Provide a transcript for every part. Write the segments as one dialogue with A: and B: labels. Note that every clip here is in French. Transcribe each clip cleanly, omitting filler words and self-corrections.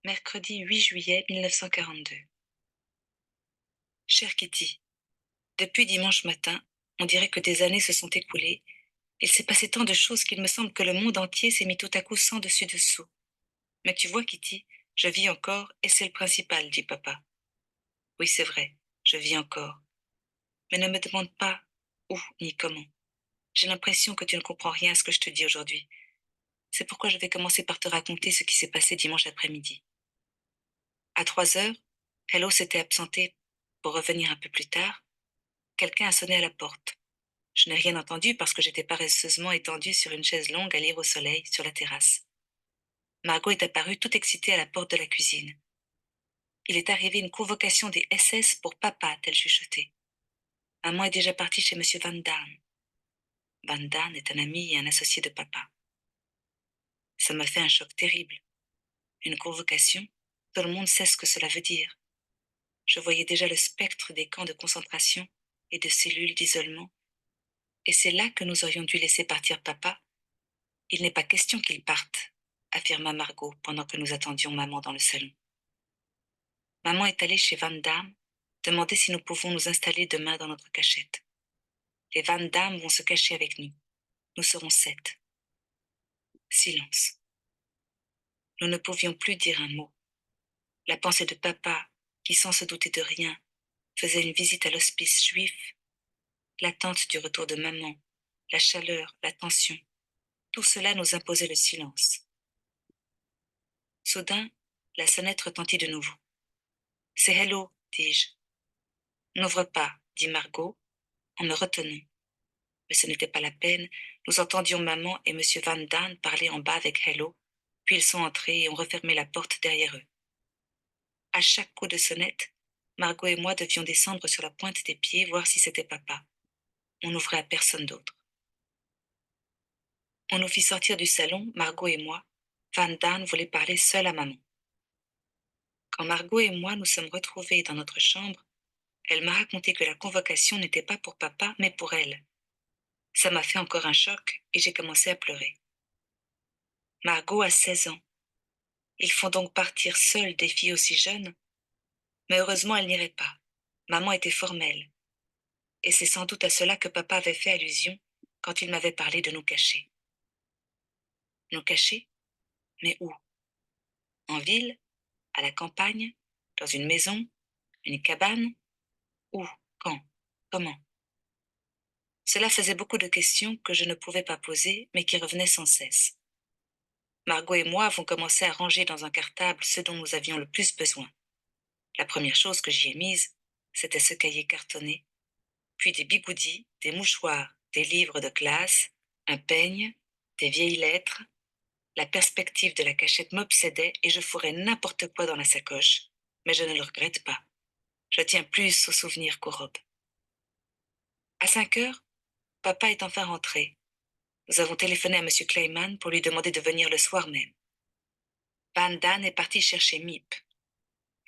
A: Mercredi 8 juillet 1942. Chère Kitty, depuis dimanche matin, on dirait que des années se sont écoulées. Il s'est passé tant de choses qu'il me semble que le monde entier s'est mis tout à coup sans dessus dessous. Mais tu vois, Kitty, je vis encore et c'est le principal, dit papa. Oui, c'est vrai, je vis encore. Mais ne me demande pas où ni comment. J'ai l'impression que tu ne comprends rien à ce que je te dis aujourd'hui. C'est pourquoi je vais commencer par te raconter ce qui s'est passé dimanche après-midi. À 3 heures, Hello s'était absenté pour revenir un peu plus tard. Quelqu'un a sonné à la porte. Je n'ai rien entendu parce que j'étais paresseusement étendue sur une chaise longue à lire au soleil sur la terrasse. Margot est apparue toute excitée à la porte de la cuisine. Il est arrivé une convocation des SS pour papa, a-t-elle chuchoté. Maman est déjà partie chez monsieur Van Daan. Van Daan est un ami et un associé de papa. Ça m'a fait un choc terrible. Une convocation, tout le monde sait ce que cela veut dire. Je voyais déjà le spectre des camps de concentration et de cellules d'isolement. Et c'est là que nous aurions dû laisser partir papa. Il n'est pas question qu'il parte, affirma Margot pendant que nous attendions maman dans le salon. Maman est allée chez Van Damme demander si nous pouvons nous installer demain dans notre cachette. Les Van Damme vont se cacher avec nous. Nous serons 7. Silence. Nous ne pouvions plus dire un mot. La pensée de papa, qui sans se douter de rien, faisait une visite à l'hospice juif, l'attente du retour de maman, la chaleur, la tension, tout cela nous imposait le silence. Soudain, la sonnette retentit de nouveau. C'est Hello, dis-je. N'ouvre pas, dit Margot, en me retenant. Mais ce n'était pas la peine. Nous entendions maman et monsieur Van Daan parler en bas avec Hello, puis ils sont entrés et ont refermé la porte derrière eux. À chaque coup de sonnette, Margot et moi devions descendre sur la pointe des pieds voir si c'était papa. On n'ouvrait à personne d'autre. On nous fit sortir du salon, Margot et moi. Van Daan voulait parler seul à maman. Quand Margot et moi nous sommes retrouvés dans notre chambre, elle m'a raconté que la convocation n'était pas pour papa, mais pour elle. Ça m'a fait encore un choc et j'ai commencé à pleurer. Margot a 16 ans. Ils font donc partir seuls des filles aussi jeunes. Mais heureusement, elle n'irait pas. Maman était formelle. Et c'est sans doute à cela que papa avait fait allusion quand il m'avait parlé de nous cacher. Nous cacher? Mais où? En ville? À la campagne? Dans une maison? Une cabane? Où? Quand? Comment? Cela faisait beaucoup de questions que je ne pouvais pas poser, mais qui revenaient sans cesse. Margot et moi avons commencé à ranger dans un cartable ce dont nous avions le plus besoin. La première chose que j'y ai mise, c'était ce cahier cartonné, puis des bigoudis, des mouchoirs, des livres de classe, un peigne, des vieilles lettres. La perspective de la cachette m'obsédait et je fourrais n'importe quoi dans la sacoche, mais je ne le regrette pas. Je tiens plus aux souvenirs qu'aux robes. À 5 heures, papa est enfin rentré. Nous avons téléphoné à M. Clayman pour lui demander de venir le soir même. Van Daan est partie chercher Miep.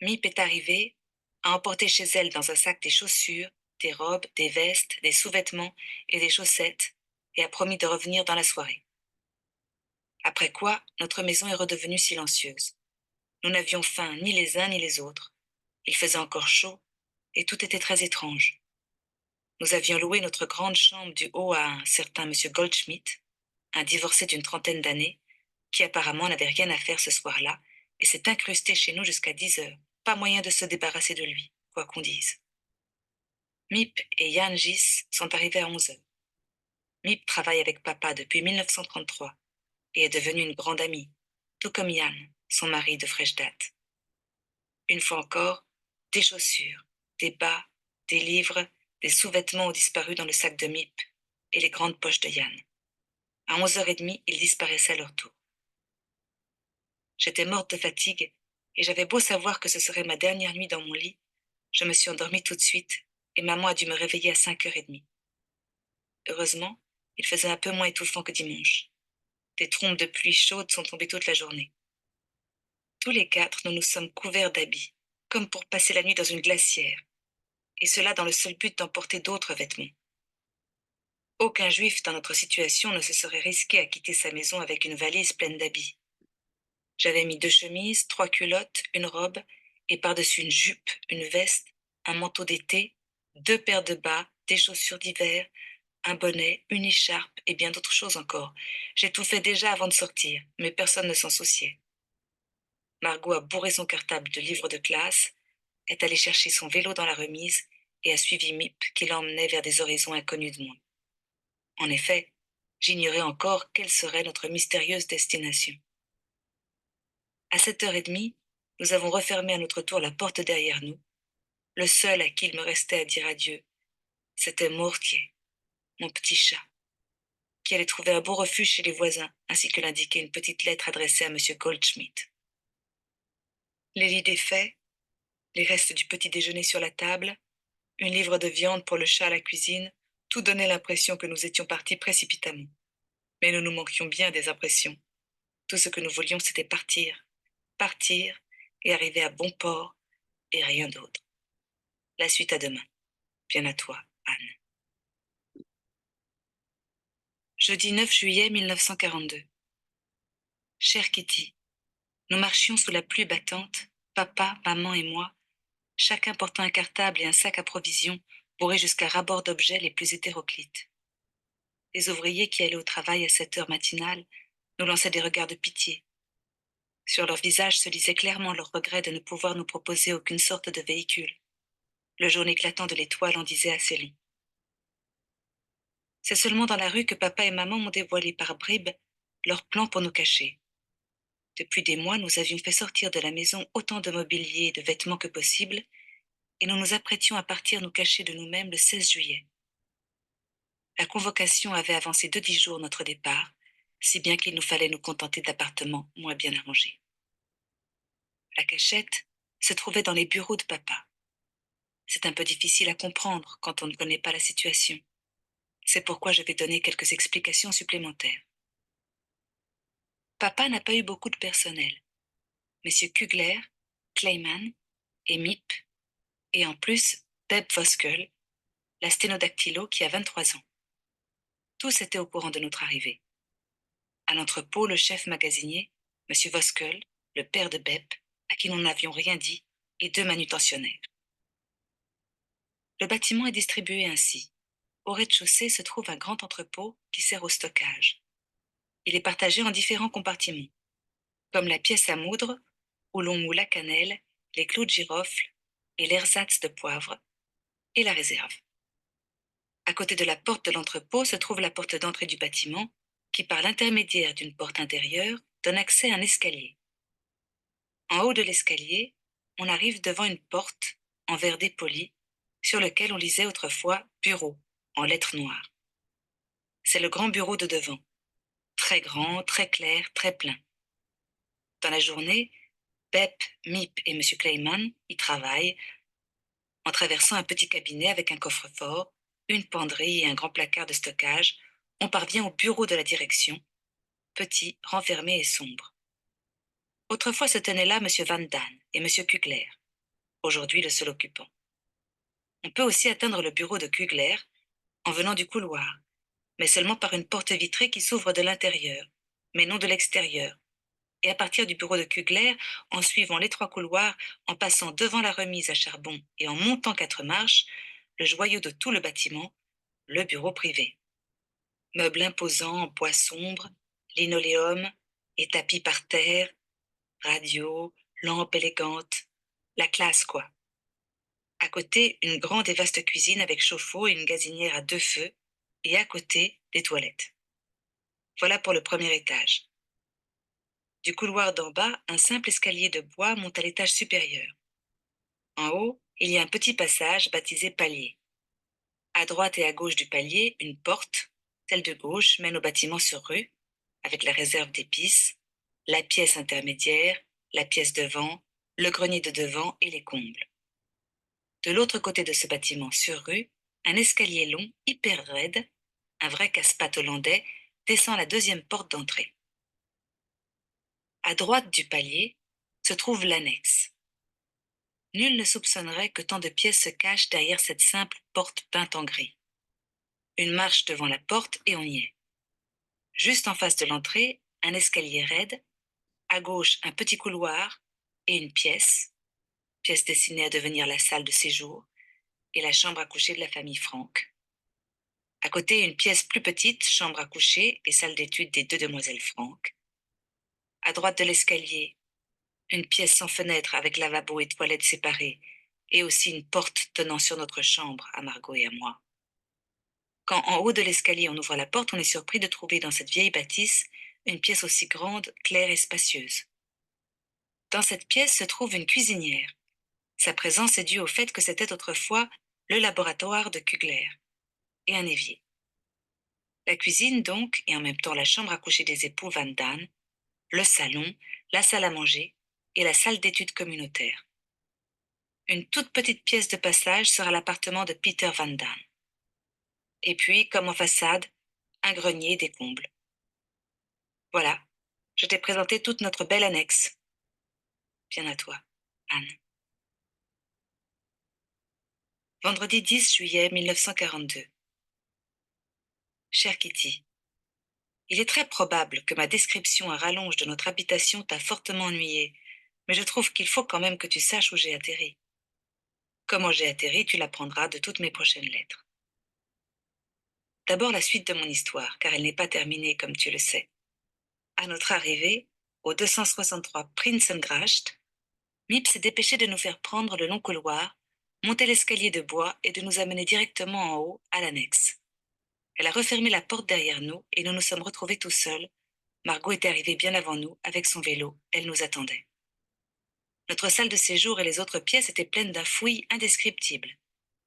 A: Miep est arrivée, a emporté chez elle dans un sac des chaussures, des robes, des vestes, des sous-vêtements et des chaussettes, et a promis de revenir dans la soirée. Après quoi, notre maison est redevenue silencieuse. Nous n'avions faim ni les uns ni les autres. Il faisait encore chaud, et tout était très étrange. Nous avions loué notre grande chambre du haut à un certain M. Goldschmidt, un divorcé d'une trentaine d'années, qui apparemment n'avait rien à faire ce soir-là, et s'est incrusté chez nous jusqu'à 10 heures. Pas moyen de se débarrasser de lui, quoi qu'on dise. Miep et Jan Gis sont arrivés à 11 heures. Miep travaille avec papa depuis 1933 et est devenue une grande amie, tout comme Jan, son mari de fraîche date. Une fois encore, des chaussures, des bas, des livres, des sous-vêtements ont disparu dans le sac de Miep et les grandes poches de Jan. À 11h30, ils disparaissaient à leur tour. J'étais morte de fatigue et j'avais beau savoir que ce serait ma dernière nuit dans mon lit, je me suis endormie tout de suite et maman a dû me réveiller à 5h30. Heureusement, il faisait un peu moins étouffant que dimanche. Des trombes de pluie chaude sont tombées toute la journée. Tous les 4, nous nous sommes couverts d'habits, comme pour passer la nuit dans une glacière, et cela dans le seul but d'emporter d'autres vêtements. Aucun juif dans notre situation ne se serait risqué à quitter sa maison avec une valise pleine d'habits. J'avais mis 2 chemises, 3 culottes, une robe, et par-dessus une jupe, une veste, un manteau d'été, 2 paires de bas, des chaussures d'hiver, un bonnet, une écharpe et bien d'autres choses encore. J'ai tout fait déjà avant de sortir, mais personne ne s'en souciait. Margot a bourré son cartable de livres de classe, est allée chercher son vélo dans la remise et a suivi Mip qui l'emmenait vers des horizons inconnus de moi. En effet, j'ignorais encore quelle serait notre mystérieuse destination. À 7h30, nous avons refermé à notre tour la porte derrière nous. Le seul à qui il me restait à dire adieu, c'était Mortier, mon petit chat, qui allait trouver un beau refuge chez les voisins, ainsi que l'indiquait une petite lettre adressée à M. Goldschmidt. Les lits défaits, les restes du petit déjeuner sur la table, une livre de viande pour le chat à la cuisine, tout donnait l'impression que nous étions partis précipitamment. Mais nous nous manquions bien des impressions. Tout ce que nous voulions, c'était partir, partir et arriver à bon port et rien d'autre. La suite à demain. Bien à toi, Anne. Jeudi 9 juillet 1942. Chère Kitty, nous marchions sous la pluie battante, papa, maman et moi, chacun portant un cartable et un sac à provisions bourré jusqu'à ras-bord d'objets les plus hétéroclites. Les ouvriers qui allaient au travail à 7 heures matinales nous lançaient des regards de pitié. Sur leurs visages se lisait clairement leur regret de ne pouvoir nous proposer aucune sorte de véhicule. Le jaune éclatant de l'étoile en disait assez long. C'est seulement dans la rue que papa et maman m'ont dévoilé par bribes leur plan pour nous cacher. Depuis des mois, nous avions fait sortir de la maison autant de mobilier et de vêtements que possible, et nous nous apprêtions à partir nous cacher de nous-mêmes le 16 juillet. La convocation avait avancé de 10 jours notre départ, si bien qu'il nous fallait nous contenter d'appartements moins bien arrangés. La cachette se trouvait dans les bureaux de papa. C'est un peu difficile à comprendre quand on ne connaît pas la situation. C'est pourquoi je vais donner quelques explications supplémentaires. Papa n'a pas eu beaucoup de personnel. Messieurs Kugler, Kleiman et Mip, et en plus, Beb Voskel, la sténodactylo qui a 23 ans. Tous étaient au courant de notre arrivée. À l'entrepôt, le chef magasinier, M. Voskel, le père de Beb, à qui nous n'avions rien dit, et 2 manutentionnaires. Le bâtiment est distribué ainsi. Au rez-de-chaussée se trouve un grand entrepôt qui sert au stockage. Il est partagé en différents compartiments, comme la pièce à moudre, où l'on moud la cannelle, les clous de girofle et l'ersatz de poivre, et la réserve. À côté de la porte de l'entrepôt se trouve la porte d'entrée du bâtiment, qui par l'intermédiaire d'une porte intérieure donne accès à un escalier. En haut de l'escalier, on arrive devant une porte en verre dépoli, sur lequel on lisait autrefois bureau en lettres noires. C'est le grand bureau de devant, très grand, très clair, très plein. Dans la journée, Bep, Mip et M. Kleiman y travaillent en traversant un petit cabinet avec un coffre-fort, une penderie et un grand placard de stockage. On parvient au bureau de la direction, petit, renfermé et sombre. Autrefois se tenaient là M. Van Damme et M. Kugler, aujourd'hui le seul occupant. On peut aussi atteindre le bureau de Kugler en venant du couloir, mais seulement par une porte vitrée qui s'ouvre de l'intérieur, mais non de l'extérieur, et à partir du bureau de Kugler, en suivant l'étroit couloir, en passant devant la remise à charbon et en montant 4 marches, le joyau de tout le bâtiment, le bureau privé. Meubles imposants en bois sombre, linoléum et tapis par terre, radio, lampes élégantes, la classe quoi. À côté, une grande et vaste cuisine avec chauffe-eau et une gazinière à 2 feux, et à côté, des toilettes. Voilà pour le premier étage. Du couloir d'en bas, un simple escalier de bois monte à l'étage supérieur. En haut, il y a un petit passage baptisé palier. À droite et à gauche du palier, une porte, celle de gauche, mène au bâtiment sur rue, avec la réserve d'épices, la pièce intermédiaire, la pièce devant, le grenier de devant et les combles. De l'autre côté de ce bâtiment sur rue, un escalier long, hyper raide, un vrai casse-pattes hollandais, descend la deuxième porte d'entrée. À droite du palier se trouve l'annexe. Nul ne soupçonnerait que tant de pièces se cachent derrière cette simple porte peinte en gris. Une marche devant la porte et on y est. Juste en face de l'entrée, un escalier raide, À gauche, un petit couloir et une pièce destinée à devenir la salle de séjour et la chambre à coucher de la famille Franck. À côté, une pièce plus petite, chambre à coucher et salle d'études des deux demoiselles Franck. À droite de l'escalier, une pièce sans fenêtre avec lavabo et toilette séparées, et aussi une porte donnant sur notre chambre à Margot et à moi. Quand en haut de l'escalier on ouvre la porte, on est surpris de trouver dans cette vieille bâtisse une pièce aussi grande, claire et spacieuse. Dans cette pièce se trouve une cuisinière. Sa présence est due au fait que c'était autrefois le laboratoire de Kugler et un évier. La cuisine donc, et en même temps la chambre à coucher des époux Van Damme, le salon, la salle à manger et la salle d'études communautaire. Une toute petite pièce de passage sera l'appartement de Peter Van Damme. Et puis, comme en façade, un grenier des combles. Voilà, je t'ai présenté toute notre belle annexe. Bien à toi, Anne. Vendredi 10 juillet 1942. Cher Kitty, il est très probable que ma description à rallonge de notre habitation t'a fortement ennuyée, mais je trouve qu'il faut quand même que tu saches où j'ai atterri. Comment j'ai atterri, tu l'apprendras de toutes mes prochaines lettres. D'abord la suite de mon histoire, car elle n'est pas terminée comme tu le sais. À notre arrivée, au 263 Prinsengracht, Miep s'est dépêché de nous faire prendre le long couloir, monter l'escalier de bois et de nous amener directement en haut, à l'annexe. Elle a refermé la porte derrière nous et nous nous sommes retrouvés tout seuls. Margot était arrivée bien avant nous, avec son vélo. Elle nous attendait. Notre salle de séjour et les autres pièces étaient pleines d'un fouillis indescriptible.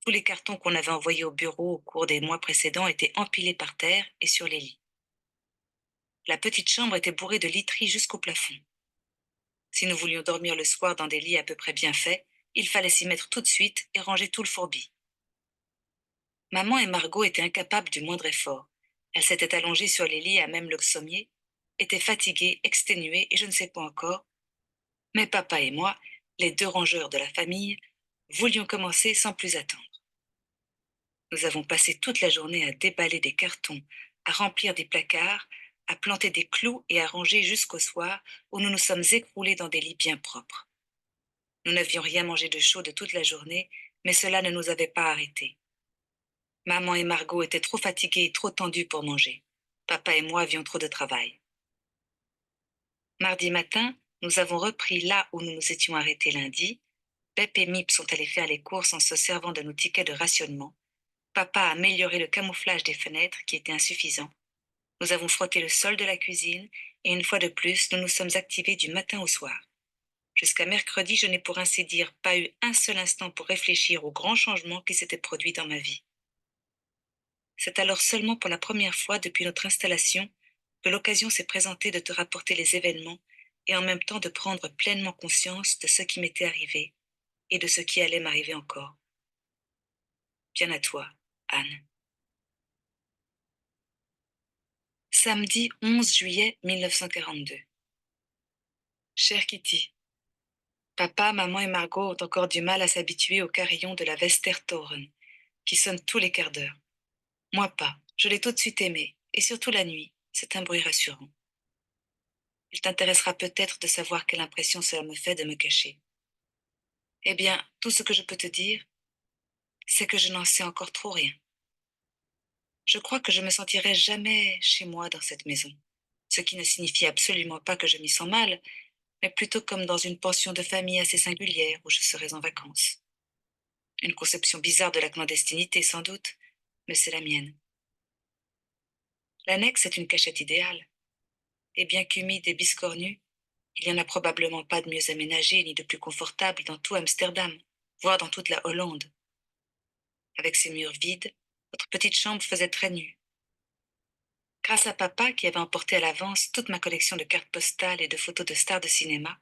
A: Tous les cartons qu'on avait envoyés au bureau au cours des mois précédents étaient empilés par terre et sur les lits. La petite chambre était bourrée de literie jusqu'au plafond. Si nous voulions dormir le soir dans des lits à peu près bien faits, il fallait s'y mettre tout de suite et ranger tout le fourbi. Maman et Margot étaient incapables du moindre effort. Elles s'étaient allongées sur les lits à même le sommier, étaient fatiguées, exténuées et je ne sais quoi encore. Mais papa et moi, les deux rangeurs de la famille, voulions commencer sans plus attendre. Nous avons passé toute la journée à déballer des cartons, à remplir des placards, à planter des clous et à ranger jusqu'au soir où nous nous sommes écroulés dans des lits bien propres. Nous n'avions rien mangé de chaud de toute la journée, mais cela ne nous avait pas arrêtés. Maman et Margot étaient trop fatiguées et trop tendues pour manger. Papa et moi avions trop de travail. Mardi matin, nous avons repris là où nous nous étions arrêtés lundi. Pep et Mip sont allés faire les courses en se servant de nos tickets de rationnement. Papa a amélioré le camouflage des fenêtres qui était insuffisant. Nous avons frotté le sol de la cuisine et une fois de plus, nous nous sommes activés du matin au soir. Jusqu'à mercredi, je n'ai pour ainsi dire pas eu un seul instant pour réfléchir aux grands changements qui s'étaient produits dans ma vie. C'est alors seulement pour la première fois depuis notre installation que l'occasion s'est présentée de te rapporter les événements et en même temps de prendre pleinement conscience de ce qui m'était arrivé et de ce qui allait m'arriver encore. Bien à toi, Anne. Samedi 11 juillet 1942. Chère Kitty, papa, maman et Margot ont encore du mal à s'habituer au carillon de la Westertoren, qui sonne tous les quarts d'heure. Moi pas, je l'ai tout de suite aimé, et surtout la nuit, c'est un bruit rassurant. Il t'intéressera peut-être de savoir quelle impression cela me fait de me cacher. Eh bien, tout ce que je peux te dire, c'est que je n'en sais encore trop rien. Je crois que je me sentirai jamais chez moi dans cette maison, ce qui ne signifie absolument pas que je m'y sens mal, mais plutôt comme dans une pension de famille assez singulière où je serais en vacances. Une conception bizarre de la clandestinité, sans doute, mais c'est la mienne. L'annexe est une cachette idéale, et bien qu'humide et biscornue, il n'y en a probablement pas de mieux aménagé ni de plus confortable dans tout Amsterdam, voire dans toute la Hollande. Avec ses murs vides, notre petite chambre faisait très nue. Grâce à papa, qui avait emporté à l'avance toute ma collection de cartes postales et de photos de stars de cinéma,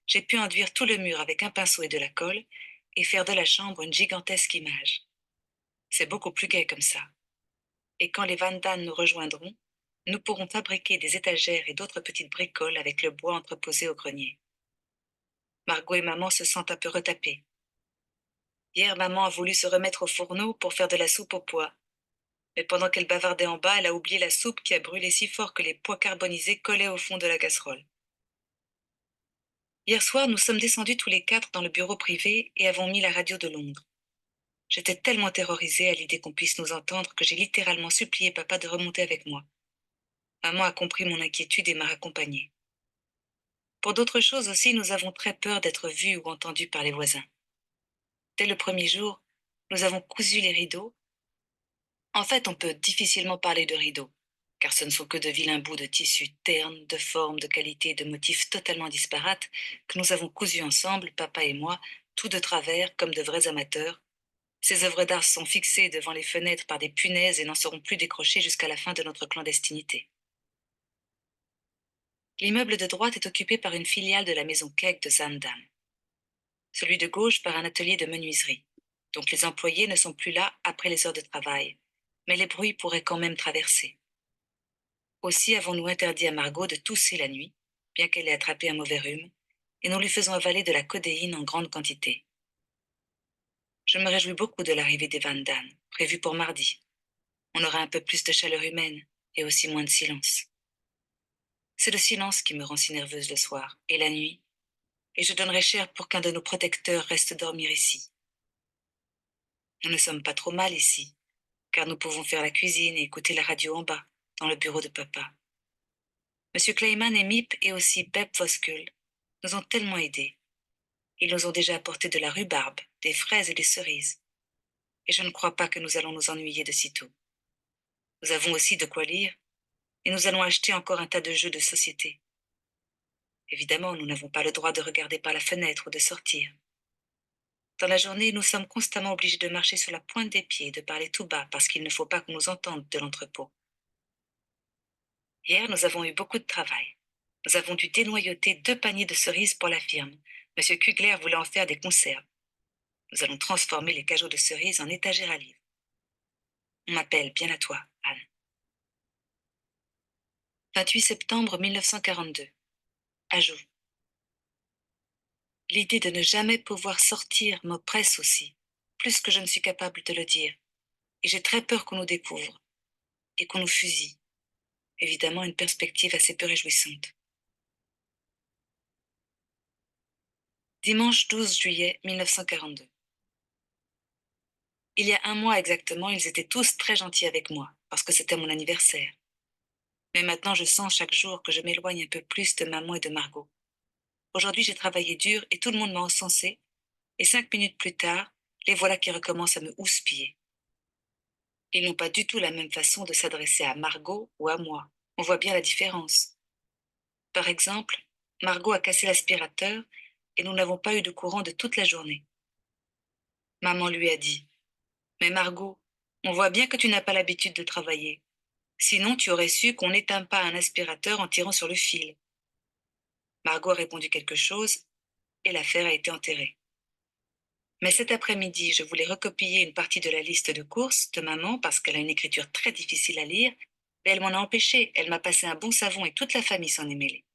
A: j'ai pu enduire tout le mur avec un pinceau et de la colle et faire de la chambre une gigantesque image. C'est beaucoup plus gai comme ça. Et quand les Van Damme nous rejoindront, nous pourrons fabriquer des étagères et d'autres petites bricoles avec le bois entreposé au grenier. Margot et maman se sentent un peu retapées. Hier, maman a voulu se remettre au fourneau pour faire de la soupe aux pois. Mais pendant qu'elle bavardait en bas, elle a oublié la soupe qui a brûlé si fort que les pois carbonisés collaient au fond de la casserole. Hier soir, nous sommes descendus tous les quatre dans le bureau privé et avons mis la radio de Londres. J'étais tellement terrorisée à l'idée qu'on puisse nous entendre que j'ai littéralement supplié papa de remonter avec moi. Maman a compris mon inquiétude et m'a raccompagnée. Pour d'autres choses aussi, nous avons très peur d'être vus ou entendus par les voisins. Dès le premier jour, nous avons cousu les rideaux. En fait, on peut difficilement parler de rideaux, car ce ne sont que de vilains bouts de tissu ternes, de formes, de qualités et de motifs totalement disparates que nous avons cousus ensemble, papa et moi, tout de travers, comme de vrais amateurs. Ces œuvres d'art sont fixées devant les fenêtres par des punaises et n'en seront plus décrochées jusqu'à la fin de notre clandestinité. L'immeuble de droite est occupé par une filiale de la maison Keck de Zaandam. Celui de gauche par un atelier de menuiserie. Donc les employés ne sont plus là après les heures de travail, mais les bruits pourraient quand même traverser. Aussi avons-nous interdit à Margot de tousser la nuit, bien qu'elle ait attrapé un mauvais rhume, et nous lui faisons avaler de la codéine en grande quantité. Je me réjouis beaucoup de l'arrivée des Van Damme, prévue pour mardi. On aura un peu plus de chaleur humaine et aussi moins de silence. C'est le silence qui me rend si nerveuse le soir et la nuit, et je donnerais cher pour qu'un de nos protecteurs reste dormir ici. Nous ne sommes pas trop mal ici, car nous pouvons faire la cuisine et écouter la radio en bas, dans le bureau de papa. Monsieur Clayman et Miep et aussi Beb Voskuhl nous ont tellement aidés. Ils nous ont déjà apporté de la rhubarbe, des fraises et des cerises. Et je ne crois pas que nous allons nous ennuyer de sitôt. Nous avons aussi de quoi lire, et nous allons acheter encore un tas de jeux de société. Évidemment, nous n'avons pas le droit de regarder par la fenêtre ou de sortir. Dans la journée, nous sommes constamment obligés de marcher sur la pointe des pieds et de parler tout bas parce qu'il ne faut pas qu'on nous entende de l'entrepôt. Hier, nous avons eu beaucoup de travail. Nous avons dû dénoyauter 2 paniers de cerises pour la firme. Monsieur Kugler voulait en faire des conserves. Nous allons transformer les cajots de cerises en étagères à livres. On m'appelle bien à toi, Anne. 28 septembre 1942. Ajout. L'idée de ne jamais pouvoir sortir m'oppresse aussi, plus que je ne suis capable de le dire, et j'ai très peur qu'on nous découvre et qu'on nous fusille. Évidemment, une perspective assez peu réjouissante. Dimanche 12 juillet 1942. Il y a un mois exactement, ils étaient tous très gentils avec moi, parce que c'était mon anniversaire. Mais maintenant, je sens chaque jour que je m'éloigne un peu plus de maman et de Margot. Aujourd'hui, j'ai travaillé dur et tout le monde m'a encensé, et 5 minutes plus tard, les voilà qui recommencent à me houspiller. Ils n'ont pas du tout la même façon de s'adresser à Margot ou à moi. On voit bien la différence. Par exemple, Margot a cassé l'aspirateur et nous n'avons pas eu de courant de toute la journée. Maman lui a dit: Mais Margot, on voit bien que tu n'as pas l'habitude de travailler. Sinon, tu aurais su qu'on n'éteint pas un aspirateur en tirant sur le fil. Margot a répondu quelque chose et l'affaire a été enterrée. Mais cet après-midi, je voulais recopier une partie de la liste de courses de maman parce qu'elle a une écriture très difficile à lire, mais elle m'en a empêché. Elle m'a passé un bon savon et toute la famille s'en est mêlée.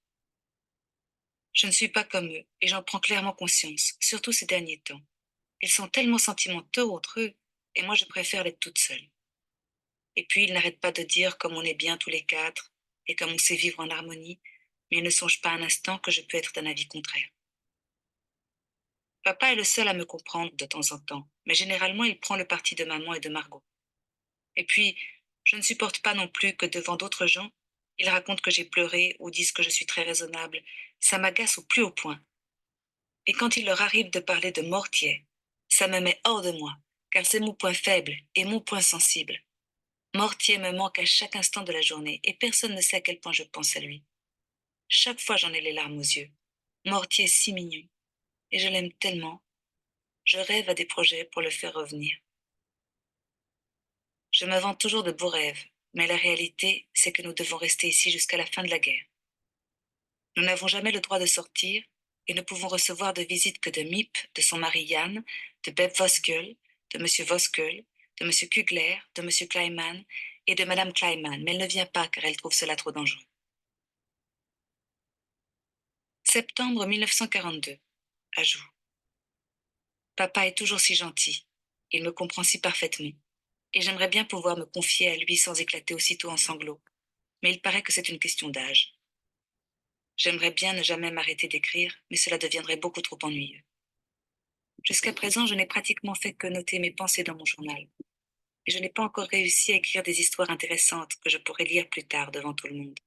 A: Je ne suis pas comme eux et j'en prends clairement conscience, surtout ces derniers temps. Ils sont tellement sentimentaux entre eux et moi je préfère l'être toute seule. Et puis ils n'arrêtent pas de dire comme on est bien tous les quatre et comme on sait vivre en harmonie, mais ils ne songent pas un instant que je peux être d'un avis contraire. Papa est le seul à me comprendre de temps en temps, mais généralement il prend le parti de maman et de Margot. Et puis, je ne supporte pas non plus que devant d'autres gens, ils racontent que j'ai pleuré ou disent que je suis très raisonnable. Ça m'agace au plus haut point. Et quand il leur arrive de parler de Mortier, ça me met hors de moi, car c'est mon point faible et mon point sensible. Mortier me manque à chaque instant de la journée et personne ne sait à quel point je pense à lui. Chaque fois j'en ai les larmes aux yeux. Mortier est si mignon et je l'aime tellement. Je rêve à des projets pour le faire revenir. Je m'invente toujours de beaux rêves, mais la réalité, c'est que nous devons rester ici jusqu'à la fin de la guerre. Nous n'avons jamais le droit de sortir et ne pouvons recevoir de visite que de Miep, de son mari Jan, de Beb Voskuhl, de Monsieur Voskuhl, de Monsieur Kugler, de Monsieur Kleiman et de Madame Kleiman, mais elle ne vient pas car elle trouve cela trop dangereux. Septembre 1942. Ajout. Papa est toujours si gentil. Il me comprend si parfaitement. Et j'aimerais bien pouvoir me confier à lui sans éclater aussitôt en sanglots. Mais il paraît que c'est une question d'âge. J'aimerais bien ne jamais m'arrêter d'écrire, mais cela deviendrait beaucoup trop ennuyeux. Jusqu'à présent, je n'ai pratiquement fait que noter mes pensées dans mon journal, et je n'ai pas encore réussi à écrire des histoires intéressantes que je pourrais lire plus tard devant tout le monde.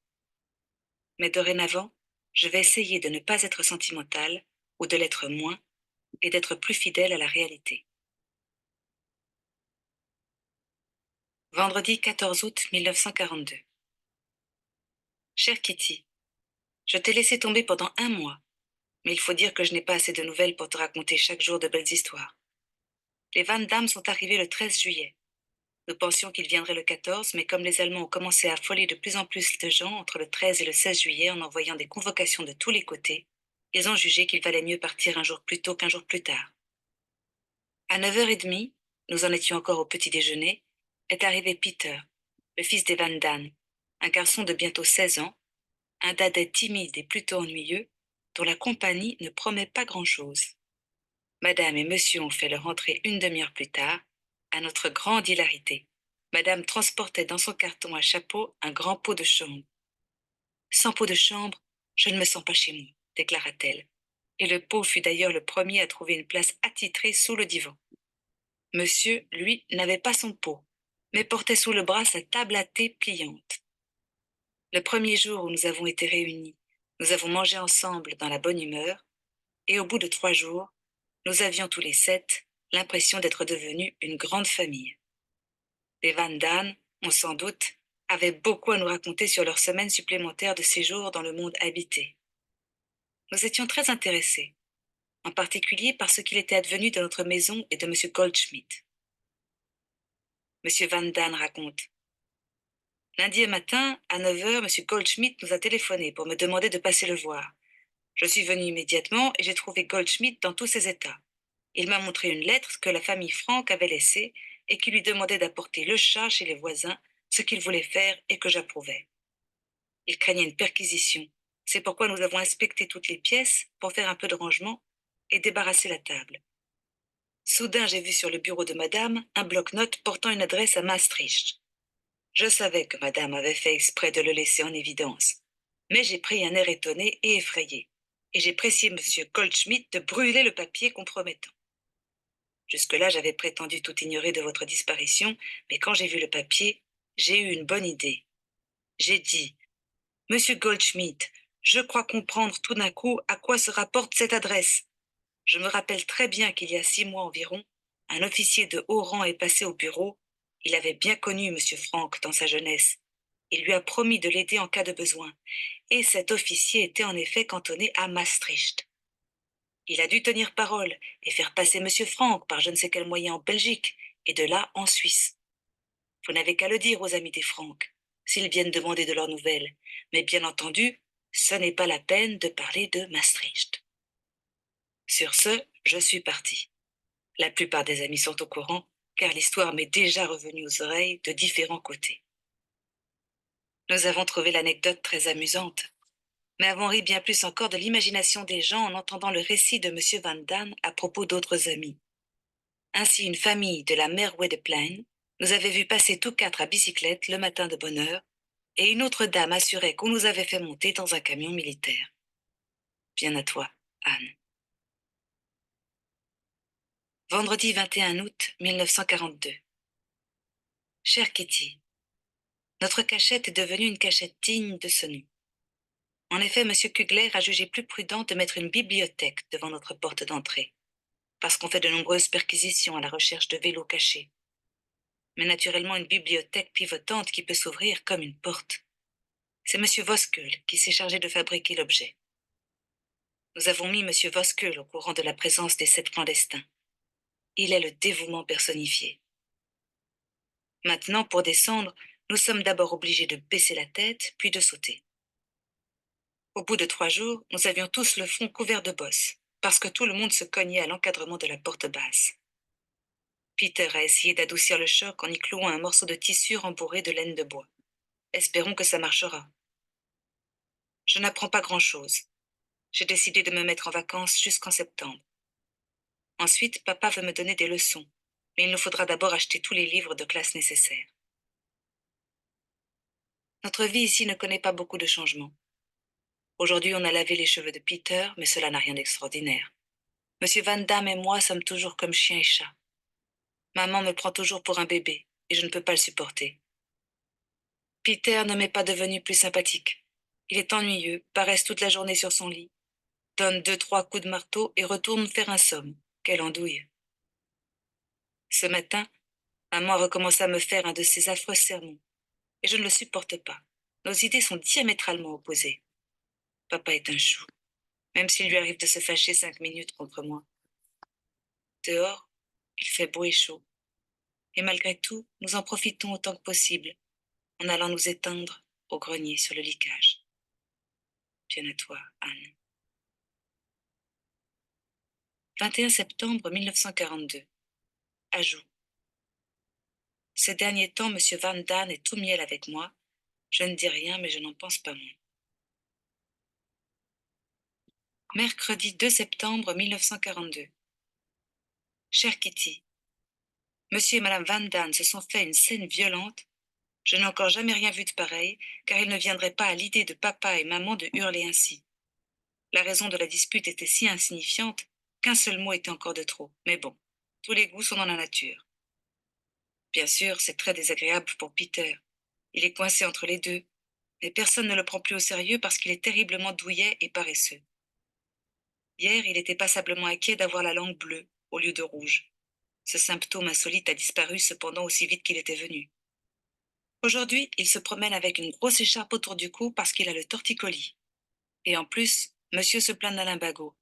A: Mais dorénavant, je vais essayer de ne pas être sentimentale, ou de l'être moins, et d'être plus fidèle à la réalité. Vendredi 14 août 1942. Chère Kitty, je t'ai laissé tomber pendant un mois, mais il faut dire que je n'ai pas assez de nouvelles pour te raconter chaque jour de belles histoires. Les Van Damme sont arrivés le 13 juillet. Nous pensions qu'ils viendraient le 14, mais comme les Allemands ont commencé à affoler de plus en plus de gens entre le 13 et le 16 juillet en envoyant des convocations de tous les côtés, ils ont jugé qu'il valait mieux partir un jour plus tôt qu'un jour plus tard. À 9h30, nous en étions encore au petit déjeuner, est arrivé Peter, le fils des Van Damme, un garçon de bientôt 16 ans, un dadais timide et plutôt ennuyeux, dont la compagnie ne promet pas grand-chose. Madame et monsieur ont fait leur entrée une demi-heure plus tard, à notre grande hilarité. Madame transportait dans son carton à chapeau un grand pot de chambre. Sans pot de chambre, je ne me sens pas chez moi, déclara-t-elle, et le pot fut d'ailleurs le premier à trouver une place attitrée sous le divan. Monsieur, lui, n'avait pas son pot, mais portait sous le bras sa table à thé pliante. Le premier jour où nous avons été réunis, nous avons mangé ensemble dans la bonne humeur, et au bout de 3 jours, nous avions tous les 7 l'impression d'être devenus une grande famille. Les Van Damme, on s'en doute, avaient beaucoup à nous raconter sur leur semaine supplémentaire de séjour dans le monde habité. Nous étions très intéressés, en particulier par ce qu'il était advenu de notre maison et de M. Goldschmidt. M. Van Damme raconte. Lundi matin, à 9h, M. Goldschmidt nous a téléphoné pour me demander de passer le voir. Je suis venu immédiatement et j'ai trouvé Goldschmidt dans tous ses états. Il m'a montré une lettre que la famille Franck avait laissée et qui lui demandait d'apporter le chat chez les voisins, ce qu'il voulait faire et que j'approuvais. Il craignait une perquisition. C'est pourquoi nous avons inspecté toutes les pièces pour faire un peu de rangement et débarrasser la table. Soudain, j'ai vu sur le bureau de madame un bloc-notes portant une adresse à Maastricht. Je savais que madame avait fait exprès de le laisser en évidence, mais j'ai pris un air étonné et effrayé, et j'ai pressé M. Goldschmidt de brûler le papier compromettant. Jusque-là, j'avais prétendu tout ignorer de votre disparition, mais quand j'ai vu le papier, j'ai eu une bonne idée. J'ai dit, Monsieur Goldschmidt, je crois comprendre tout d'un coup à quoi se rapporte cette adresse. Je me rappelle très bien qu'il y a 6 mois environ, un officier de haut rang est passé au bureau. Il avait bien connu Monsieur Franck dans sa jeunesse. Il lui a promis de l'aider en cas de besoin, et cet officier était en effet cantonné à Maastricht. Il a dû tenir parole et faire passer Monsieur Franck par je ne sais quel moyen en Belgique, et de là en Suisse. Vous n'avez qu'à le dire aux amis des Franck, s'ils viennent demander de leurs nouvelles, mais bien entendu, ce n'est pas la peine de parler de Maastricht. Sur ce, je suis parti. La plupart des amis sont au courant, car l'histoire m'est déjà revenue aux oreilles de différents côtés. Nous avons trouvé l'anecdote très amusante, mais avons ri bien plus encore de l'imagination des gens en entendant le récit de M. Van Damme à propos d'autres amis. Ainsi, une famille de la Merwede-Plein nous avait vu passer tous 4 à bicyclette le matin de bonne heure, et une autre dame assurait qu'on nous avait fait monter dans un camion militaire. Bien à toi, Anne. Vendredi 21 août 1942. Chère Kitty, notre cachette est devenue une cachette digne de ce nom. En effet, M. Kugler a jugé plus prudent de mettre une bibliothèque devant notre porte d'entrée, parce qu'on fait de nombreuses perquisitions à la recherche de vélos cachés. Mais naturellement une bibliothèque pivotante qui peut s'ouvrir comme une porte. C'est M. Voskuhl qui s'est chargé de fabriquer l'objet. Nous avons mis M. Voskuhl au courant de la présence des 7 clandestins. Il est le dévouement personnifié. Maintenant, pour descendre, nous sommes d'abord obligés de baisser la tête, puis de sauter. Au bout de 3 jours, nous avions tous le front couvert de bosses, parce que tout le monde se cognait à l'encadrement de la porte basse. Peter a essayé d'adoucir le choc en y clouant un morceau de tissu rembourré de laine de bois. Espérons que ça marchera. Je n'apprends pas grand-chose. J'ai décidé de me mettre en vacances jusqu'en septembre. Ensuite, papa veut me donner des leçons, mais il nous faudra d'abord acheter tous les livres de classe nécessaires. Notre vie ici ne connaît pas beaucoup de changements. Aujourd'hui, on a lavé les cheveux de Peter, mais cela n'a rien d'extraordinaire. Monsieur Van Damme et moi sommes toujours comme chien et chat. Maman me prend toujours pour un bébé, et je ne peux pas le supporter. Peter ne m'est pas devenu plus sympathique. Il est ennuyeux, paresse toute la journée sur son lit, donne 2, 3 coups de marteau et retourne faire un somme. Quelle andouille. Ce matin, maman a recommencé à me faire un de ces affreux sermons, et je ne le supporte pas. Nos idées sont diamétralement opposées. Papa est un chou, même s'il lui arrive de se fâcher 5 minutes contre moi. Dehors, il fait beau et chaud, et malgré tout, nous en profitons autant que possible, en allant nous étendre au grenier sur le licage. Bien à toi, Anne. 21 septembre 1942. Ajout. Ces derniers temps, Monsieur Van Damme est tout miel avec moi. Je ne dis rien, mais je n'en pense pas moins. Mercredi 2 septembre 1942. Chère Kitty, Monsieur et Madame Van Damme se sont fait une scène violente. Je n'ai encore jamais rien vu de pareil, car il ne viendrait pas à l'idée de papa et maman de hurler ainsi. La raison de la dispute était si insignifiante qu'un seul mot était encore de trop. Mais bon, tous les goûts sont dans la nature. Bien sûr, c'est très désagréable pour Peter. Il est coincé entre les deux, mais personne ne le prend plus au sérieux parce qu'il est terriblement douillet et paresseux. Hier, il était passablement inquiet d'avoir la langue bleue au lieu de rouge. Ce symptôme insolite a disparu cependant aussi vite qu'il était venu. Aujourd'hui, il se promène avec une grosse écharpe autour du cou parce qu'il a le torticolis. Et en plus, monsieur se plaint d'un lumbago.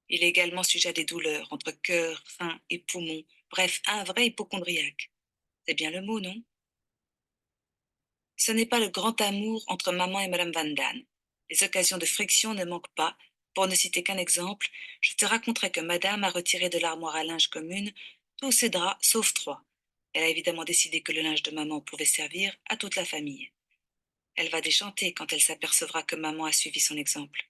A: Il est également sujet à des douleurs entre cœur, rein et poumons. Bref, un vrai hypocondriaque. C'est bien le mot, non? Ce n'est pas le grand amour entre maman et madame Van Damme. Les occasions de friction ne manquent pas. Pour ne citer qu'un exemple, je te raconterai que madame a retiré de l'armoire à linge commune tous ses draps sauf 3. Elle a évidemment décidé que le linge de maman pouvait servir à toute la famille. Elle va déchanter quand elle s'apercevra que maman a suivi son exemple.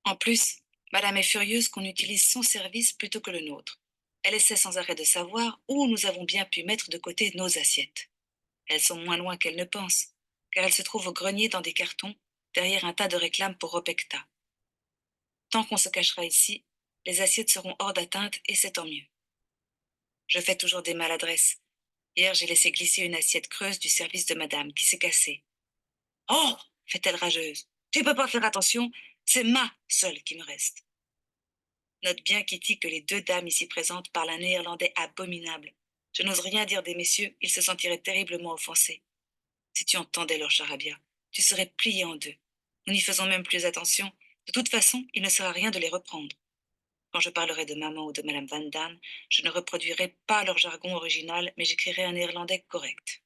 A: En plus, madame est furieuse qu'on utilise son service plutôt que le nôtre. Elle essaie sans arrêt de savoir où nous avons bien pu mettre de côté nos assiettes. Elles sont moins loin qu'elle ne pense, car elles se trouvent au grenier dans des cartons, derrière un tas de réclames pour Repecta. Tant qu'on se cachera ici, les assiettes seront hors d'atteinte et c'est tant mieux. Je fais toujours des maladresses. Hier, j'ai laissé glisser une assiette creuse du service de madame qui s'est cassée. Oh, fait-elle rageuse, tu ne peux pas faire attention, c'est ma seule qui me reste. Note bien, Kitty, que les 2 dames ici présentes parlent un néerlandais abominable. Je n'ose rien dire des messieurs, ils se sentiraient terriblement offensés. Si tu entendais leur charabia, tu serais plié en deux. Nous n'y faisons même plus attention. De toute façon, il ne sert à rien de les reprendre. Quand je parlerai de maman ou de madame Van Damme, je ne reproduirai pas leur jargon original, mais j'écrirai un néerlandais correct.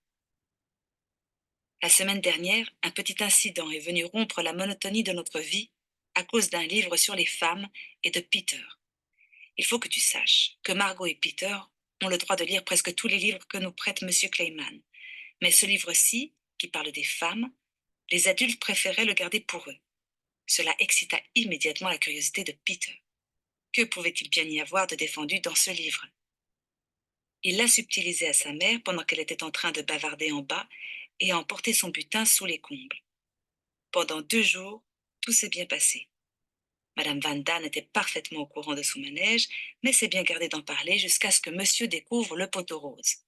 A: La semaine dernière, un petit incident est venu rompre la monotonie de notre vie à cause d'un livre sur les femmes et de Peter. Il faut que tu saches que Margot et Peter ont le droit de lire presque tous les livres que nous prête monsieur Clayman. Mais ce livre-ci, qui parle des femmes, les adultes préféraient le garder pour eux. Cela excita immédiatement la curiosité de Peter. Que pouvait-il bien y avoir de défendu dans ce livre? Il l'a subtilisé à sa mère pendant qu'elle était en train de bavarder en bas et a emporté son butin sous les combles. Pendant 2 jours, tout s'est bien passé. Madame Van Damme était parfaitement au courant de son manège, mais s'est bien gardée d'en parler jusqu'à ce que monsieur découvre le poteau rose.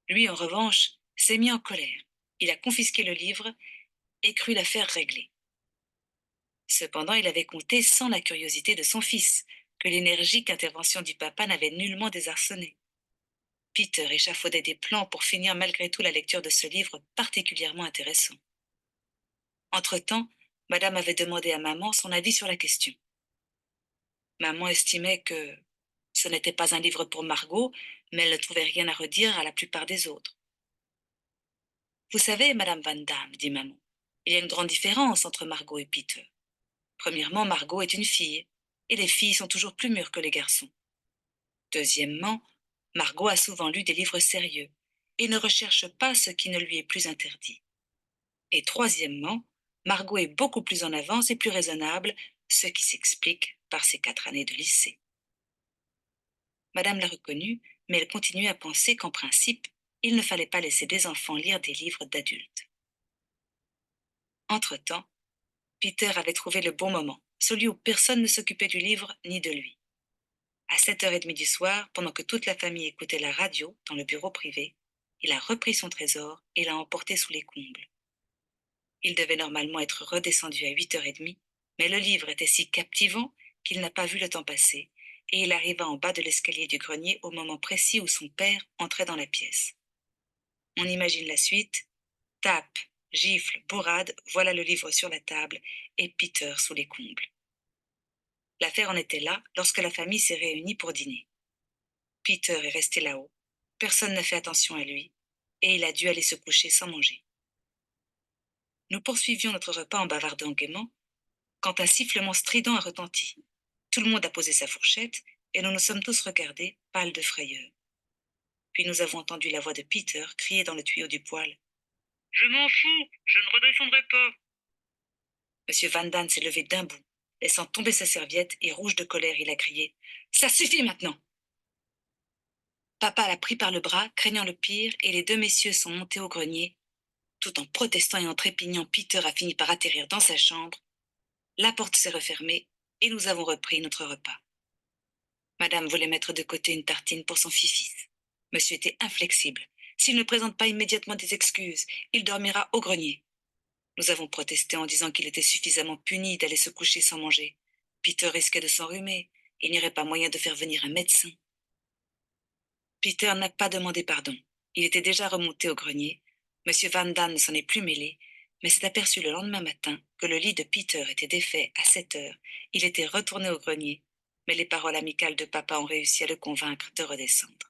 A: Lui, en revanche, s'est mis en colère. Il a confisqué le livre et crut l'affaire réglée. Cependant, il avait compté sans la curiosité de son fils, que l'énergique intervention du papa n'avait nullement désarçonné. Peter échafaudait des plans pour finir malgré tout la lecture de ce livre particulièrement intéressant. Entre-temps, madame avait demandé à maman son avis sur la question. Maman estimait que ce n'était pas un livre pour Margot, mais elle ne trouvait rien à redire à la plupart des autres. Vous savez, madame Van Damme, dit maman, il y a une grande différence entre Margot et Peter. Premièrement, Margot est une fille, et les filles sont toujours plus mûres que les garçons. Deuxièmement, Margot a souvent lu des livres sérieux et ne recherche pas ce qui ne lui est plus interdit. Et troisièmement, Margot est beaucoup plus en avance et plus raisonnable, ce qui s'explique par ses 4 années de lycée. Madame l'a reconnue, mais elle continuait à penser qu'en principe, il ne fallait pas laisser des enfants lire des livres d'adultes. Entre-temps, Peter avait trouvé le bon moment, celui où personne ne s'occupait du livre ni de lui. À 7h30 du soir, pendant que toute la famille écoutait la radio dans le bureau privé, il a repris son trésor et l'a emporté sous les combles. Il devait normalement être redescendu à 8h30, mais le livre était si captivant qu'il n'a pas vu le temps passer, et il arriva en bas de l'escalier du grenier au moment précis où son père entrait dans la pièce. On imagine la suite. Tape, gifle, bourrade, voilà le livre sur la table, et Peter sous les combles. L'affaire en était là lorsque la famille s'est réunie pour dîner. Peter est resté là-haut, personne n'a fait attention à lui, et il a dû aller se coucher sans manger. Nous poursuivions notre repas en bavardant gaiement, quand un sifflement strident a retenti. Tout le monde a posé sa fourchette, et nous nous sommes tous regardés, pâles de frayeur. Puis nous avons entendu la voix de Peter crier dans le tuyau du poêle. « Je m'en fous, je ne redescendrai pas !» Monsieur Van Damme s'est levé d'un bond, laissant tomber sa serviette, et rouge de colère, il a crié. « Ça suffit maintenant !» Papa l'a pris par le bras, craignant le pire, et les deux messieurs sont montés au grenier. Tout en protestant et en trépignant, Peter a fini par atterrir dans sa chambre. La porte s'est refermée, et nous avons repris notre repas. Madame voulait mettre de côté une tartine pour son fils. Monsieur était inflexible. S'il ne présente pas immédiatement des excuses, il dormira au grenier. Nous avons protesté en disant qu'il était suffisamment puni d'aller se coucher sans manger. Peter risquait de s'enrhumer. Il n'y aurait pas moyen de faire venir un médecin. Peter n'a pas demandé pardon. Il était déjà remonté au grenier. Monsieur Van Damme ne s'en est plus mêlé, mais s'est aperçu le lendemain matin que le lit de Peter était défait à 7h. Il était retourné au grenier, mais les paroles amicales de papa ont réussi à le convaincre de redescendre.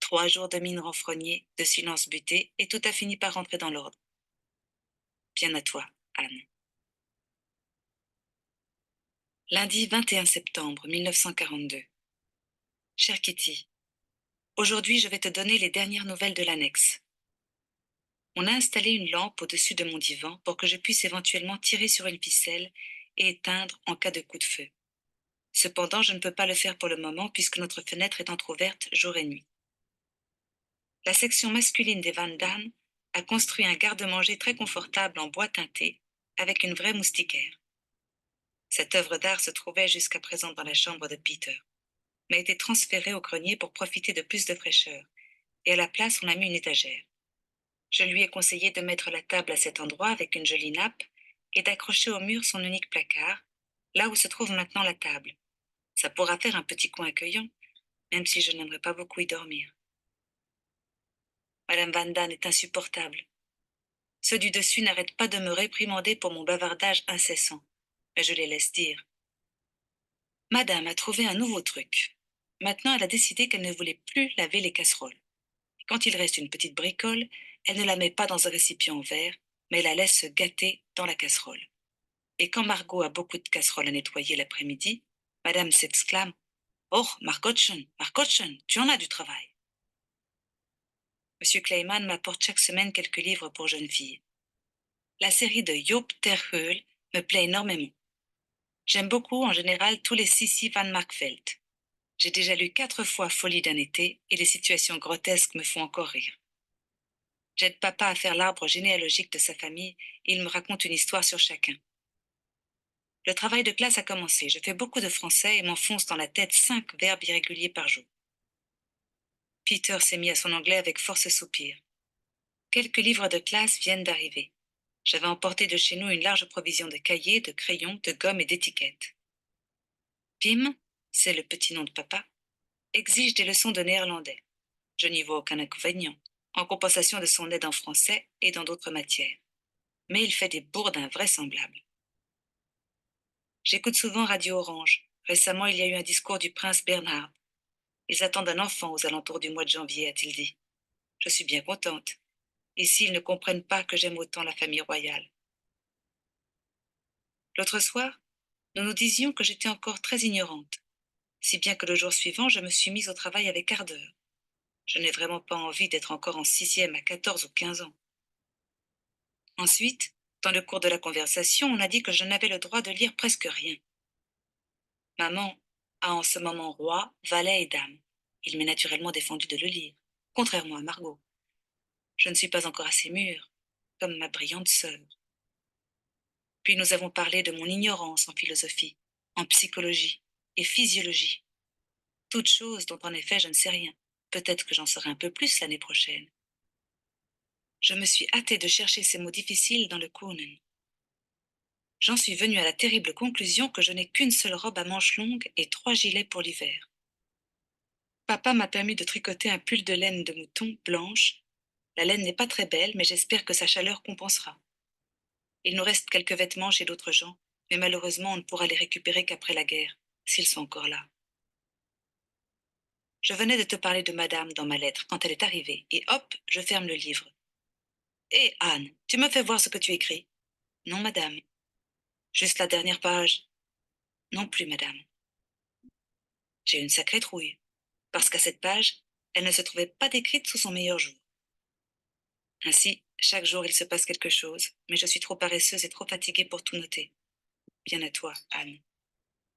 A: 3 jours de mine renfrognée, de silence buté, et tout a fini par rentrer dans l'ordre. Bien à toi, Anne. Lundi 21 septembre 1942. Chère Kitty, aujourd'hui je vais te donner les dernières nouvelles de l'annexe. On a installé une lampe au-dessus de mon divan pour que je puisse éventuellement tirer sur une ficelle et éteindre en cas de coup de feu. Cependant, je ne peux pas le faire pour le moment puisque notre fenêtre est entr'ouverte jour et nuit. La section masculine des Van Damme a construit un garde-manger très confortable en bois teinté avec une vraie moustiquaire. Cette œuvre d'art se trouvait jusqu'à présent dans la chambre de Peter, mais a été transférée au grenier pour profiter de plus de fraîcheur, et à la place on a mis une étagère. Je lui ai conseillé de mettre la table à cet endroit avec une jolie nappe et d'accrocher au mur son unique placard, là où se trouve maintenant la table. Ça pourra faire un petit coin accueillant, même si je n'aimerais pas beaucoup y dormir. Madame Van Damme est insupportable. Ceux du dessus n'arrêtent pas de me réprimander pour mon bavardage incessant, mais je les laisse dire. Madame a trouvé un nouveau truc. Maintenant, elle a décidé qu'elle ne voulait plus laver les casseroles. Et quand il reste une petite bricole, elle ne la met pas dans un récipient en verre, mais la laisse se gâter dans la casserole. Et quand Margot a beaucoup de casseroles à nettoyer l'après-midi, Madame s'exclame. Oh, Margotchen, Margotchen, tu en as du travail. Monsieur Kleiman m'apporte chaque semaine quelques livres pour jeunes filles. La série de Joop ter Heul me plaît énormément. J'aime beaucoup en général tous les Sissi van Markveld. J'ai déjà lu 4 fois Folie d'un été et les situations grotesques me font encore rire. J'aide papa à faire l'arbre généalogique de sa famille et il me raconte une histoire sur chacun. Le travail de classe a commencé. Je fais beaucoup de français et m'enfonce dans la tête 5 verbes irréguliers par jour. Peter s'est mis à son anglais avec force soupir. Quelques livres de classe viennent d'arriver. J'avais emporté de chez nous une large provision de cahiers, de crayons, de gommes et d'étiquettes. Pim, c'est le petit nom de papa, exige des leçons de néerlandais. Je n'y vois aucun inconvénient, en compensation de son aide en français et dans d'autres matières. Mais il fait des bourdes invraisemblables. J'écoute souvent Radio Orange. Récemment, il y a eu un discours du prince Bernhard. Ils attendent un enfant aux alentours du mois de janvier, a-t-il dit. Je suis bien contente. Ici, ils ne comprennent pas que j'aime autant la famille royale. L'autre soir, nous nous disions que j'étais encore très ignorante, si bien que le jour suivant, je me suis mise au travail avec ardeur. Je n'ai vraiment pas envie d'être encore en 6e à 14 ou 15 ans. Ensuite, dans le cours de la conversation, on a dit que je n'avais le droit de lire presque rien. Maman a en ce moment roi, valet et dame. Il m'est naturellement défendu de le lire, contrairement à Margot. Je ne suis pas encore assez mûre, comme ma brillante sœur. Puis nous avons parlé de mon ignorance en philosophie, en psychologie et physiologie. Toutes choses dont en effet je ne sais rien. Peut-être que j'en saurai un peu plus l'année prochaine. Je me suis hâtée de chercher ces mots difficiles dans le Kuhnen. J'en suis venue à la terrible conclusion que je n'ai qu'une seule robe à manches longues et 3 gilets pour l'hiver. Papa m'a permis de tricoter un pull de laine de mouton blanche. La laine n'est pas très belle, mais j'espère que sa chaleur compensera. Il nous reste quelques vêtements chez d'autres gens, mais malheureusement on ne pourra les récupérer qu'après la guerre, s'ils sont encore là. Je venais de te parler de madame dans ma lettre quand elle est arrivée, et hop, je ferme le livre. Hé, Anne, tu me fais voir ce que tu écris? Non, madame. Juste la dernière page. Non plus, madame. J'ai une sacrée trouille, parce qu'à cette page, elle ne se trouvait pas décrite sous son meilleur jour. Ainsi, chaque jour il se passe quelque chose, mais je suis trop paresseuse et trop fatiguée pour tout noter. Bien à toi, Anne.